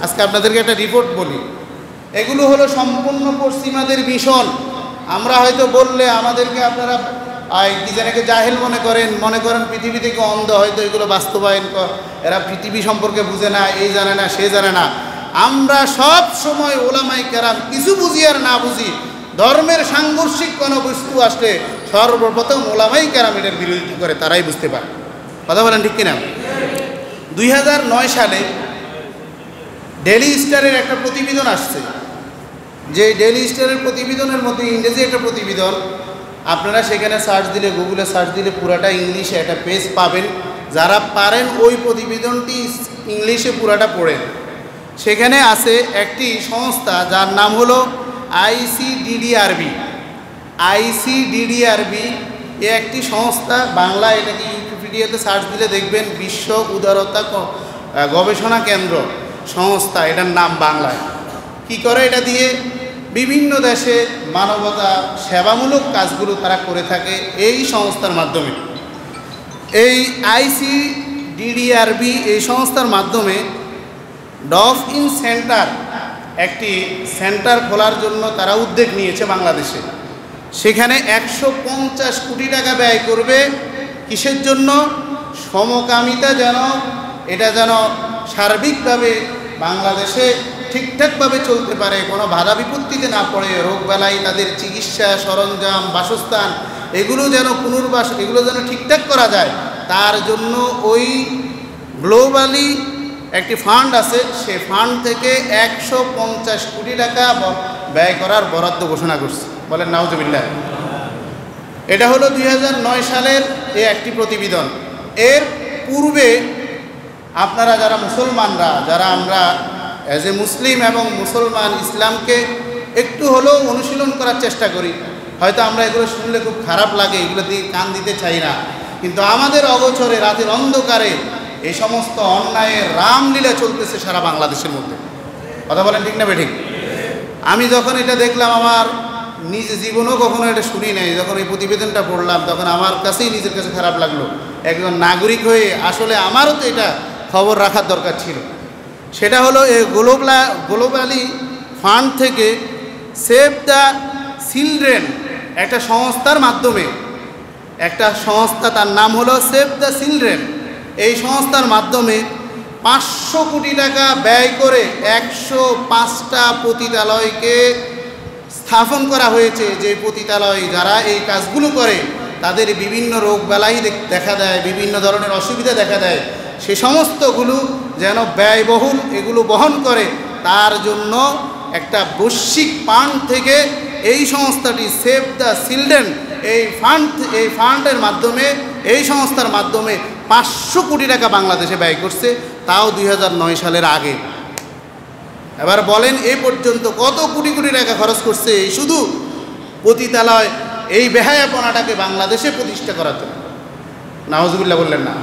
আজকে আপনাদেরকে একটা রিপোর্ট বলি, এগুলো হলো সম্পূর্ণ পশ্চিমাদের মিশন। আমরা হয়তো বললে আমাদেরকে আপনারা কি জানাকে জাহেল মনে করেন পৃথিবী থেকে অন্ধ, হয়তো এগুলো বাস্তবায়ন এরা পৃথিবী সম্পর্কে বুঝে না, এই জানে না সে জানে না। আমরা সব সময় ওলামাই কেরাম কিছু বুঝি আর না বুঝি, ধর্মের সাংঘর্ষিক কোনো বস্তু আসলে সর্বপ্রথম ওলামাই কেরাম এটার বিরোধিতা করে, তারাই বুঝতে পারে। কথা বলেন ঠিক কিনা? 2009 সালে ডেইলি স্টারের একটা প্রতিবেদন আসছে, যে ডেইলি স্টারের প্রতিবেদনের মধ্যে ইংরেজি একটা প্রতিবেদন, আপনারা সেখানে সার্চ দিলে, গুগলে সার্চ দিলে পুরাটা ইংলিশে একটা পেজ পাবেন। যারা পারেন ওই প্রতিবেদনটি ইংলিশে পুরাটা পড়েন। সেখানে আছে একটি সংস্থা যার নাম হলো ICDDRB। এ একটি সংস্থা, বাংলা এটাকে উইকিপিডিয়াতে সার্চ দিলে দেখবেন বিশ্ব উদারতা গবেষণা কেন্দ্র সংস্থা, এটার নাম বাংলায়। কি করে এটা দিয়ে? বিভিন্ন দেশে মানবতা সেবামূলক কাজগুলো তারা করে থাকে এই সংস্থার মাধ্যমে। এই ICDDRB এই সংস্থার মাধ্যমে ডফ ইন সেন্টার, একটি সেন্টার খোলার জন্য তারা উদ্যোগ নিয়েছে বাংলাদেশে। সেখানে 150 কোটি টাকা ব্যয় করবে। কিসের জন্য? সমকামিতা যেন সার্বিকভাবে বাংলাদেশে ঠিকঠাকভাবে চলতে পারে, কোনো বাধা বিপত্তিতে না পড়ে, রোগবালাই, তাদের চিকিৎসা সরঞ্জাম, বাসস্থান, এগুলো যেন পুনর্বাস, এগুলো যেন ঠিকঠাক করা যায়, তার জন্য ওই গ্লোবালি একটি ফান্ড আছে, সে ফান্ড থেকে 150 কোটি টাকা ব্যয় করার বরাদ্দ ঘোষণা করছে। বলেন নাউজুবিল্লাহ। এটা হলো 2009 সালের এই একটি প্রতিবেদন। এর পূর্বে আপনারা যারা মুসলমানরা, যারা আমরা অ্যাজ এ মুসলিম এবং মুসলমান ইসলামকে একটু হলেও অনুশীলন করার চেষ্টা করি, হয়তো আমরা এগুলো শুনলে খুব খারাপ লাগে, এগুলো দিয়ে কান দিতে চাই না, কিন্তু আমাদের অগোচরে রাতের অন্ধকারে এই সমস্ত অন্যায়ের রামলীলা চলতেছে সারা বাংলাদেশের মধ্যে। কথা বলেন ঠিক না বেঠিক? আমি যখন এটা দেখলাম, আমার নিজ জীবনেও কখনো এটা শুনি নাই, যখন এই প্রতিবেদনটা পড়লাম তখন আমার কাছেই নিজের কাছে খারাপ লাগলো। একজন নাগরিক হয়ে আসলে আমারও তো এটা খবর রাখার দরকার ছিল। সেটা হলো এই গ্লোবালি ফান্ড থেকে সেভ দ্য চিলড্রেন একটা সংস্থার মাধ্যমে, একটা সংস্থা তার নাম হলো সেভ দ্য চিলড্রেন, এই সংস্থার মাধ্যমে 500 কোটি টাকা ব্যয় করে 105টা পতিতালয়কে স্থাপন করা হয়েছে। যে পতিতালয় যারা এই কাজগুলো করে তাদের বিভিন্ন রোগ বালাই দেখা দেয়, বিভিন্ন ধরনের অসুবিধা দেখা দেয়, সে সমস্তগুলো যেন ব্যয়বহুল এগুলো বহন করে, তার জন্য একটা বৈশ্বিক ফান্ড থেকে এই সংস্থাটি সেভ দ্য চিলড্রেন এই ফান্ডের মাধ্যমে, এই সংস্থার মাধ্যমে 500 কোটি টাকা বাংলাদেশে ব্যয় করছে, তাও 2009 সালের আগে। এবার বলেন এ পর্যন্ত কত কোটি কোটি টাকা খরচ করছে এই শুধু পতিতালয়, এই বেহায়াপনাটাকে বাংলাদেশে প্রতিষ্ঠা করার জন্য। নাউজুবিল্লাহ বললেন না?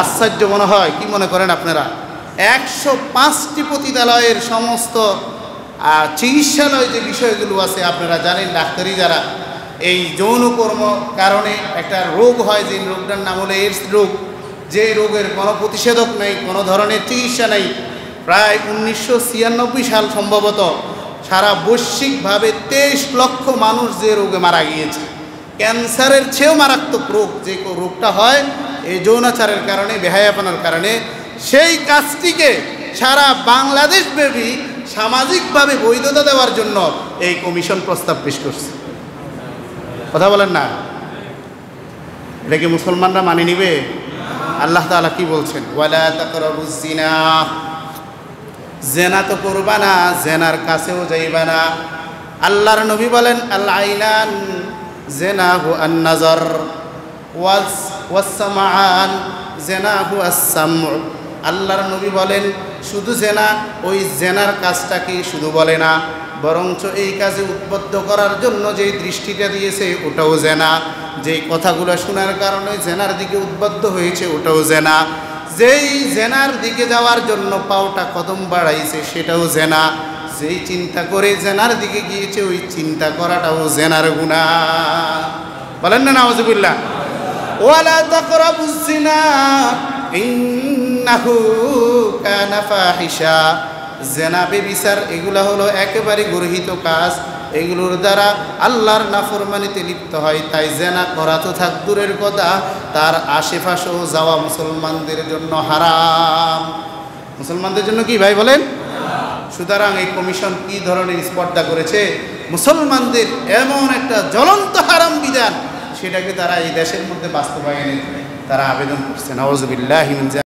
আশ্চর্য মনে হয়? কি মনে করেন আপনারা? 105টি পতিতালয়ের সমস্ত চিকিৎসালয় যে বিষয়গুলো আছে আপনারা জানেন, ডাক্তারি যারা এই যৌনকর্ম কারণে একটা রোগ হয়, যে রোগটার নাম হলো এইডস রোগ, যে রোগের কোনো প্রতিষেধক নেই, কোনো ধরনের চিকিৎসা নেই। প্রায় 1996 সাল সম্ভবত সারা বৈশ্বিকভাবে 23 লক্ষ মানুষ যে রোগে মারা গিয়েছে। ক্যান্সারের চেয়েও মারাত্মক রোগ, যে রোগটা হয় এই যৌনাচারের কারণে, বেহায়াপনার কারণে। সেই কাজটিকে সারা বাংলাদেশব্যাপী সামাজিকভাবে বৈধতা দেওয়ার জন্য এই কমিশন প্রস্তাব পেশ করছে। কথা বলেন না? এটা কি মুসলমানরা মানে নিবে? আল্লাহ তাআলা কি বলছেন? ওয়ালা তাকরাবুজ জিনা, জেনা তো করবা না, জেনার কাছেও যাইবা না। আল্লাহর নবী বলেন আল আইনান জেনাহু আন নাজর ওয়াস সামাআন জেনাহু আস সামউ। আল্লাহর নবী বলেন শুধু জেনা, ওই জেনার কাজটাকে শুধু বলে না, বরঞ্চ এই কাজে উদ্বুদ্ধ করার জন্য যেই দৃষ্টিটা দিয়েছে ওটাও জেনা, যেই কথাগুলো শোনার কারণে জেনার দিকে উদ্বুদ্ধ হয়েছে ওটাও জেনা, যেই জেনার দিকে যাওয়ার জন্য পাওটা কদম বাড়াইছে সেটাও জেনা, যেই চিন্তা করে জেনার দিকে গিয়েছে ওই চিন্তা করাটাও জেনার গুনাহ। বলেন না নাউজুবিল্লাহ? ওয়ালা তাকরাবুজ জিনা ইন্নাহু কানা ফাহিশা জেনা বেবিচার এগুলা হলো একেবারে গর্হিত কাজ, এগুলোর দ্বারা আল্লাহর নাফরমানিতে লিপ্ত হয়। তাই জেনা করা তো থাক দূরের কথা, তার আশেপাশেও যাওয়া মুসলমানদের জন্য হারাম। মুসলমানদের জন্য কি ভাই বলেন? সুতরাং এই কমিশন কি ধরনের স্পর্ধা করেছে, মুসলমানদের এমন একটা জ্বলন্ত হারাম বিধান সেটাকে তারা এই দেশের মধ্যে বাস্তবায়নে তারা আবেদন করছে। নাউযুবিল্লাহি মিন